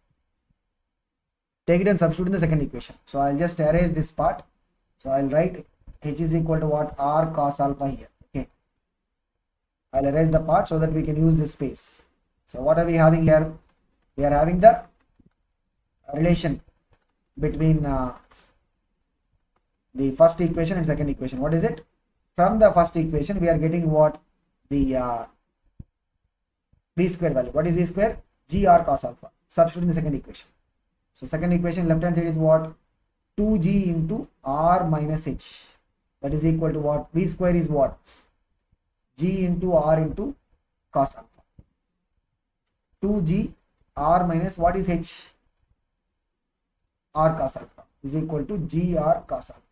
Take it and substitute in the second equation. So I'll just erase this part. So I'll write h is equal to what? R cos alpha here. Okay, I'll erase the part so that we can use this space. So what are we having here? We are having the relation between the first equation and second equation. What is it? From the first equation we are getting what? The v square value. What is v square? G r cos alpha. Substitute in the second equation. So second equation, left hand side is what? 2g into r minus h. That is equal to what? V square is what? G into r into cos alpha. 2g r minus what is h? R cos alpha is equal to g r cos alpha.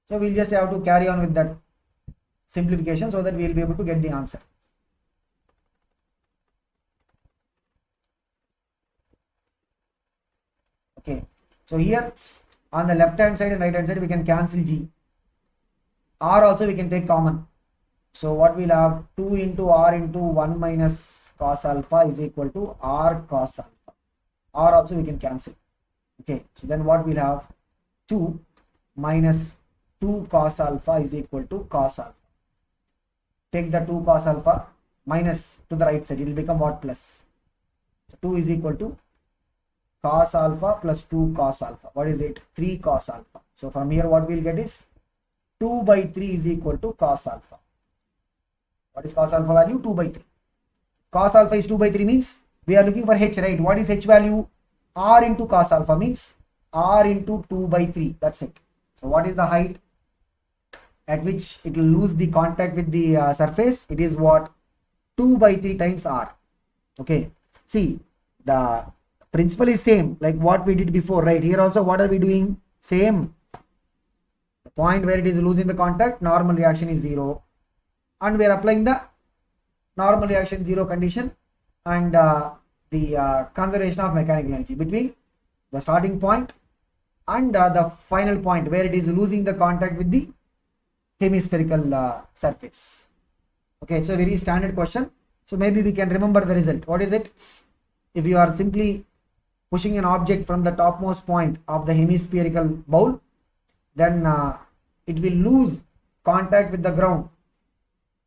So we'll just have to carry on with that simplification so that we will be able to get the answer. Okay, so here on the left hand side and right hand side we can cancel g. R also we can take common. So what we'll have? 2 into r into 1 minus cos alpha is equal to r cos alpha. R also we can cancel. Okay, so then what we'll have? 2 minus 2 cos alpha is equal to cos alpha. Take the 2 cos alpha minus to the right side, it will become what? Plus. So 2 is equal to cos alpha plus 2 cos alpha. What is it? 3 cos alpha. So from here what we'll get is 2 by 3 is equal to cos alpha. What is cos alpha value? 2 by 3. Cos alpha is 2 by 3 means we are looking for h, right? What is h value? R into cos alpha means r into 2 by 3. That's it. So what is the height at which it will lose the contact with the surface? It is what? 2 by 3 times r. Okay, see, the principle is same like what we did before, right? Here also what are we doing? Same. The point where it is losing the contact, normal reaction is 0, and we are applying the normal reaction 0 condition and the conservation of mechanical energy between the starting point and the final point where it is losing the contact with the hemispherical surface. Okay, it's a very standard question, so maybe we can remember the result. What is it? If you are simply pushing an object from the topmost point of the hemispherical bowl, then it will lose contact with the ground.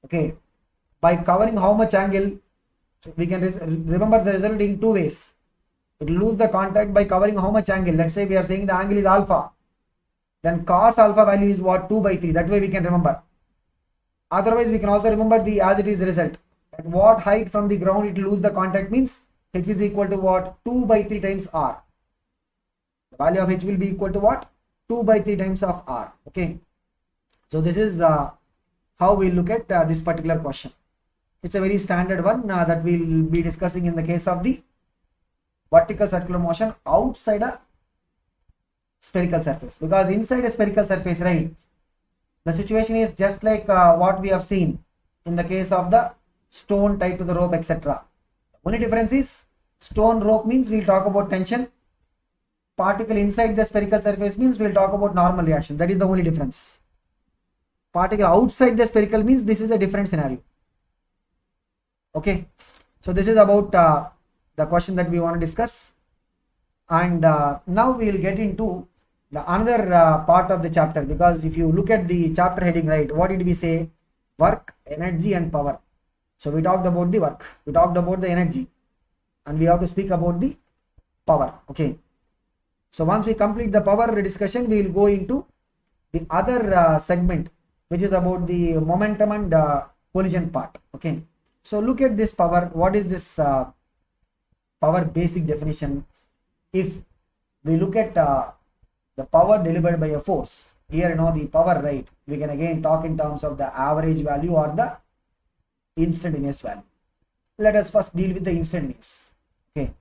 Okay, by covering how much angle? So we can remember the result in two ways. It will lose the contact by covering how much angle. Let's say we are saying the angle is alpha, then cos alpha value is what? 2 by 3. That way we can remember. Otherwise we can also remember the as it is result. At what height from the ground it will lose the contact means h is equal to what? 2 by 3 times r. The value of h will be equal to what? 2 by 3 times of r. Okay, so this is how we look at this particular question. It's a very standard one that we'll be discussing in the case of the vertical circular motion outside a spherical surface, because inside a spherical surface, right, the situation is just like what we have seen in the case of the stone tied to the rope, etc. Only difference is stone rope means we'll talk about tension, particle inside the spherical surface means we'll talk about normal reaction. That is the only difference. Particle outside the spherical means this is a different scenario. Okay, so this is about the question that we want to discuss, and now we will get into the another part of the chapter, because if you look at the chapter heading, right, what did we say? Work, energy and power. So we talked about the work, we talked about the energy, and we have to speak about the power. Okay, so once we complete the power discussion, we will go into the other segment, which is about the momentum and collision part. Okay, so look at this power. What is this power basic definition? If we look at the power delivered by a force, here the power, right, we can again talk in terms of the average value or the instantaneous value. Let us first deal with the instantaneous. Okay,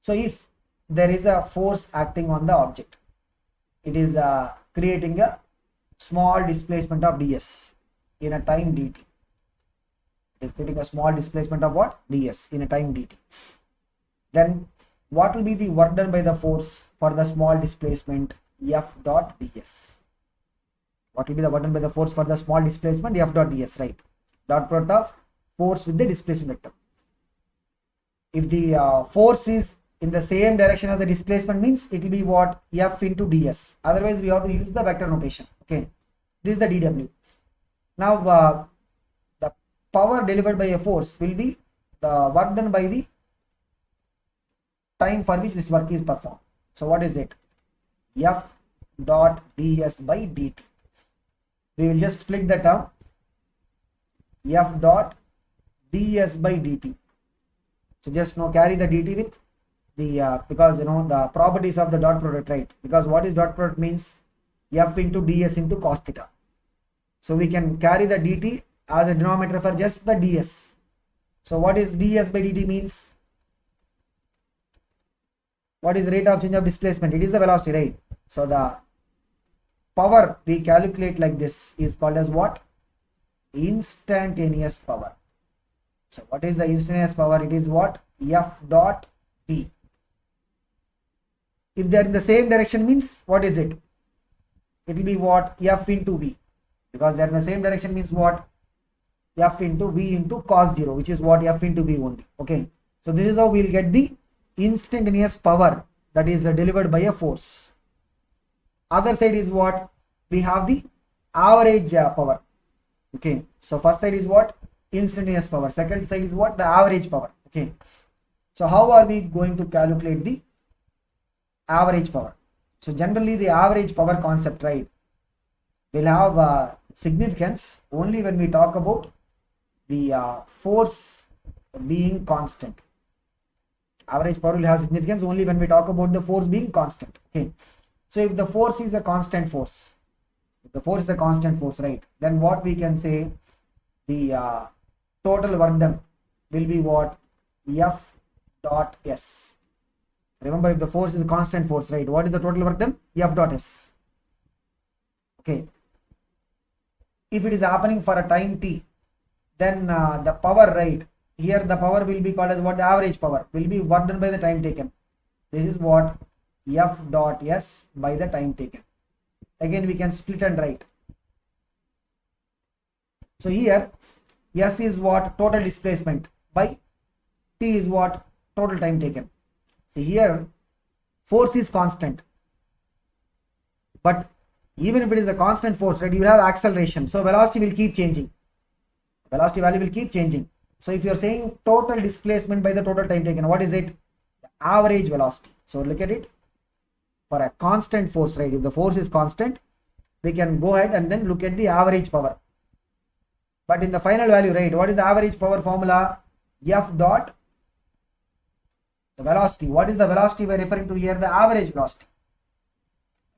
so if there is a force acting on the object, it is creating a small displacement of ds in a time dt. It is creating a small displacement of what? Ds in a time dt. Then what will be the work done by the force for the small displacement f dot ds? What will be the work done by the force for the small displacement f dot ds, right? Dot product of force with the displacement vector. If the force is in the same direction as the displacement means it will be what? F into ds. Otherwise we have to use the vector notation. Okay, this is the dw. Now the power delivered by a force will be the work done by the time for which this work is performed. So what is it? F dot ds by dt. We will just split the term. F dot ds by dt. So just carry the dt with the because the properties of the dot product, right? Because what is dot product means? F into ds into cos theta. So we can carry the dt as a denominator for just the ds. So what is ds by dt means? What is the rate of change of displacement? It is the velocity, right? So the power we calculate like this is called as what? Instantaneous power. So what is the instantaneous power? It is what? F dot v. If they are in the same direction means what is it? It will be what? F into v. Because they are in the same direction means what? F into v into cos 0, which is what? F into v only. Okay, so this is how we will get the instantaneous power that is delivered by a force. Other side is what? We have the average power. Okay, so first side is what? Instantaneous power. Second side is what? The average power. Okay, so how are we going to calculate the average power? So generally the average power concept, right, will have significance only when we talk about the force being constant. Average power will have significance only when we talk about the force being constant. Okay, so if the force is a constant force, right, then what we can say, the total work done will be what? F dot s. Remember, if the force is a constant force, right, what is the total work done? F dot s. Okay, if it is happening for a time t, then the power, right, here the power will be called as what? The average power will be work done by the time taken. This is what? F dot s by the time taken. Again we can split and write. So here s is what? Total displacement by t is what? Total time taken. See here, force is constant, but even if it is a constant force, right, you have acceleration, so velocity will keep changing. Velocity value will keep changing. So if you are saying total displacement by the total time taken, what is it? The average velocity. So look at it. For a constant force, right, if the force is constant, we can go ahead and then look at the average power. But in the final value, right, what is the average power formula? F dot the velocity. What is the velocity we are referring to here? The average velocity.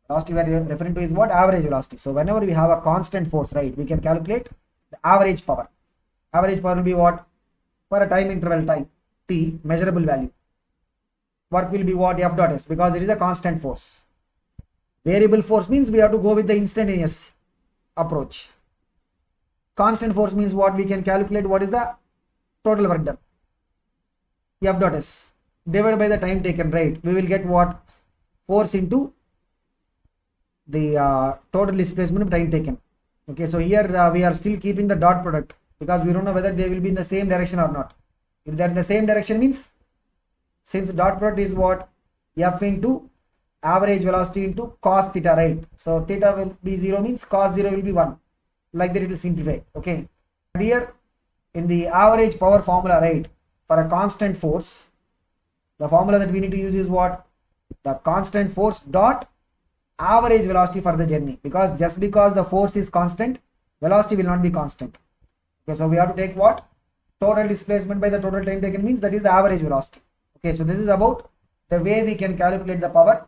Velocity we are referring to is what? Average velocity. So whenever we have a constant force, right, we can calculate the average power. Average power will be what? For a time interval time t, measurable value. Work will be what? F dot s, because it is a constant force. Variable force means we have to go with the instantaneous approach. Constant force means what? We can calculate what is the total work done. F dot s divided by the time taken, right? We will get what? Force into the total displacement of time taken. Okay, so here we are still keeping the dot product because we don't know whether they will be in the same direction or not. If they are in the same direction means, since dot product is what? F into average velocity into cos theta, right? So theta will be 0 means cos 0 will be 1. Like that it will simplify. Okay. Here in the average power formula, right, for a constant force, the formula that we need to use is what? The constant force dot average velocity for the journey, because just because the force is constant, velocity will not be constant. Okay, so we have to take what? Total displacement by the total time taken means that is the average velocity. Okay, so this is about the way we can calculate the power,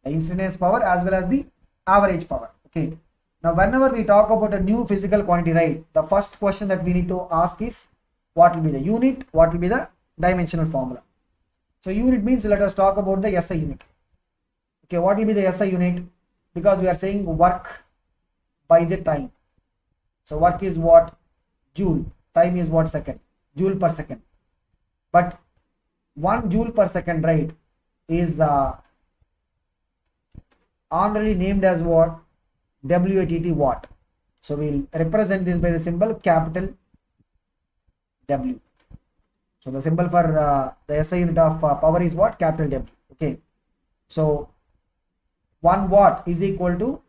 the instantaneous power as well as the average power. Okay, now whenever we talk about a new physical quantity, right, the first question that we need to ask is what will be the unit, what will be the dimensional formula. So unit means, let us talk about the SI unit. Okay, what will be the SI unit? Because we are saying work by the time. So work is what? Joule. Time is what? Second. Joule per second. But 1 joule per second, right, is honorably named as what? WATT, watt. So we'll represent this by the symbol capital W. So the symbol for the SI unit of power is what? Capital W. Okay. So 1 watt is equal to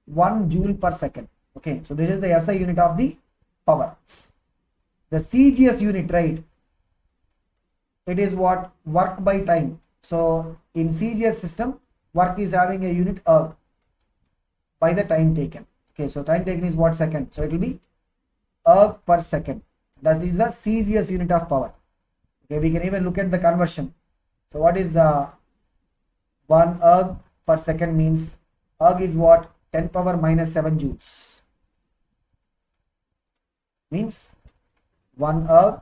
1 joule per second. Okay. So this is the SI unit of the power. The CGS unit, right, it is what? Work by time. So in CGS system, work is having a unit erg by the time taken. Okay. So time taken is what? Second. So it will be erg per second. That is the CGS unit of power. Okay, we can even look at the conversion. So what is the 1 erg per second means? Erg is what? 10 power minus 7 joules. Means 1 erg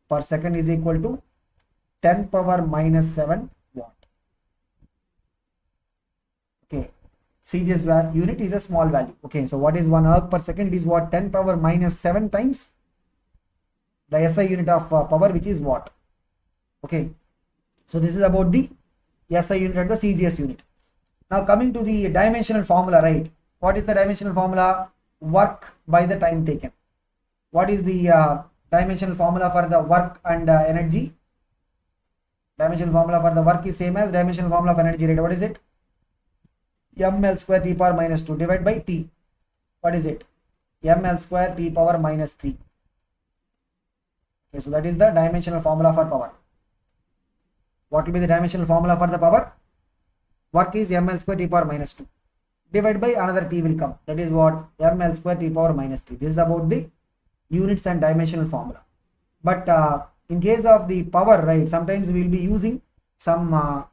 per second is equal to 10 power minus 7 watt. Okay, CGS unit is a small value. Okay, so what is 1 erg per second? It is what? 10 power minus 7 times the SI unit of power, which is watt. Okay, so this is about the SI unit and the CGS unit. Now coming to the dimensional formula, right? What is the dimensional formula? Work by the time taken. What is the dimensional formula for the work and energy? Dimensional formula for the work is same as dimensional formula for energy, right? What is it? ml square t power minus 2 divided by t. What is it? ml square t power minus 3. Okay, so that is the dimensional formula for power. What will be the dimensional formula for the power? Work is ml square t power minus 2 divided by another t will come. That is what? ml square t power minus 3. This is about the units and dimensional formula. But in case of the power, right, sometimes we will be using some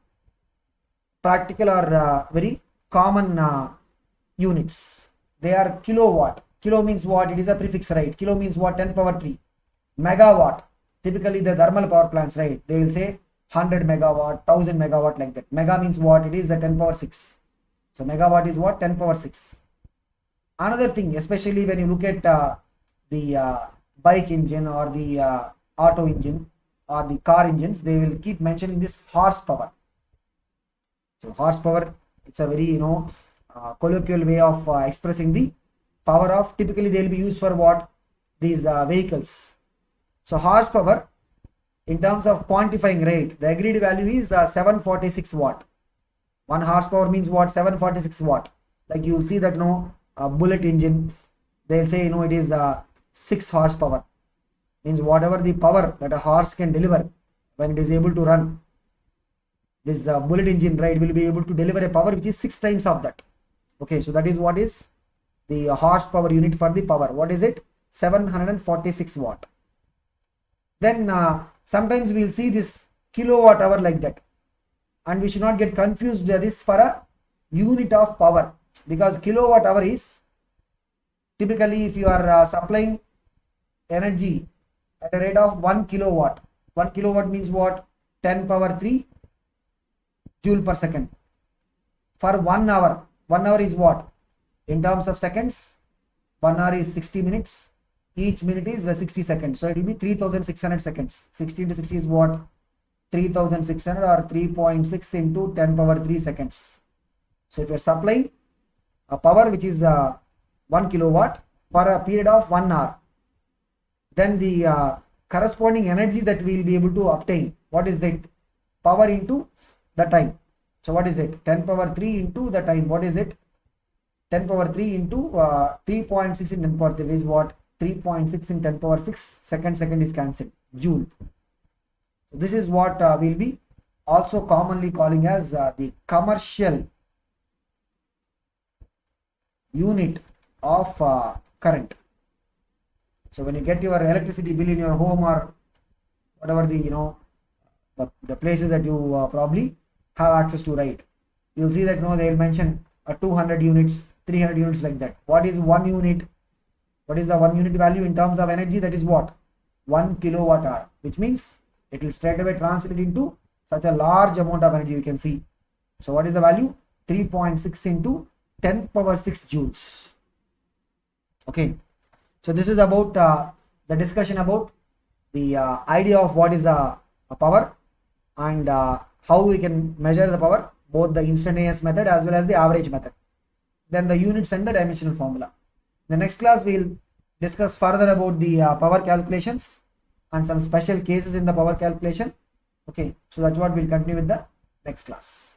practical or very common units. They are kilowatt. Kilo means what? It is a prefix, right? Kilo means what? 10 power 3. Megawatt. Typically the thermal power plants, right, they will say 100 megawatt, 1000 megawatt, like that. Mega means what? It is the 10 power 6. So megawatt is what? 10 power 6. Another thing, especially when you look at the bike engine or the auto engine or the car engines, they will keep mentioning this horsepower. So horsepower, it's a very colloquial way of expressing the power of, typically they will be used for what? These vehicles. So horsepower in terms of quantifying rate, the agreed value is 746 watt. 1 horsepower means what? 746 watt. Like you will see that bullet engine, they'll say it is 6 horsepower. Means whatever the power that a horse can deliver when it is able to run, this bullet engine, right, will be able to deliver a power which is 6 times of that. Okay, so that is what is the horsepower unit for the power. What is it? 746 watt. Then sometimes we will see this kilowatt hour like that, and we should not get confused this for a unit of power, because kilowatt hour is typically if you are supplying energy at a rate of 1 kilowatt. 1 kilowatt means what? 10 power 3 joule per second. For 1 hour, 1 hour is what? In terms of seconds, 1 hour is 60 minutes. Each minute is 60 seconds. So it will be 3600 seconds. 60 into 60 is what? 3600, or 3.6 into 10 power 3 seconds. So if you are supplying a power which is 1 kilowatt for a period of 1 hour, then the corresponding energy that we will be able to obtain, what is that? Power into the time. So what is it? 10 power 3 into the time. What is it? 10 power 3 into 3.6 in 10 power 3 is what? 3.6 in 10 power 6. Second is cancelled. Joule. So this is what we'll be also commonly calling as the commercial unit of current. So when you get your electricity bill in your home, or whatever the places that you probably have access to, right, you'll see that they will mention 200 units, 300 units, like that. What is 1 unit? What is the 1 unit value in terms of energy? That is what? 1 kilowatt hour, which means it will straight away translate into such a large amount of energy, you can see. So what is the value? 3.6 into 10 power 6 joules. Okay, so this is about the discussion about the idea of what is a power, and how we can measure the power, both the instantaneous method as well as the average method, then the units and the dimensional formula. In the next class we will discuss further about the power calculations and some special cases in the power calculation. Okay, so that's what we'll continue with the next class.